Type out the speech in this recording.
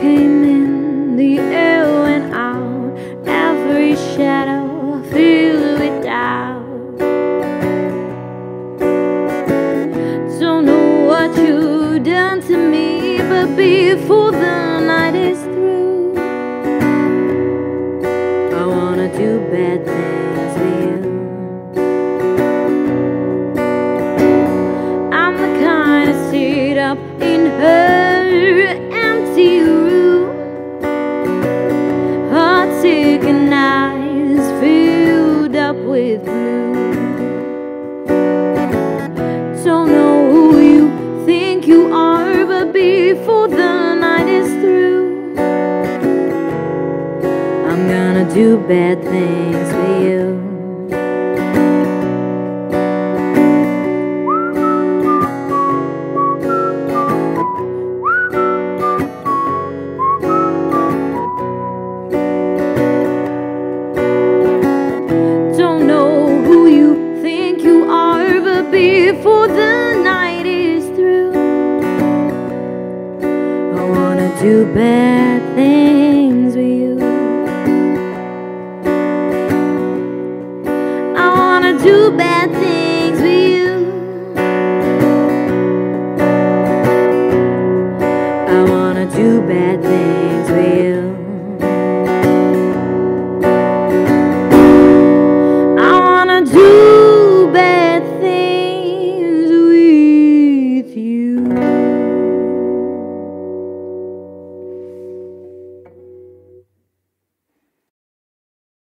came in, the air went out, every shadow I filled with doubt. Don't know what you've done to me, but before the night is through, I wanna do bad things with you. I'm the kind of sit up in her empty room, heart-taken eyes filled up with blue. Don't know who you think you are, but before the night is through, I'm gonna do bad things with you. Don't know who you think you are, but before the night is through, I wanna do bad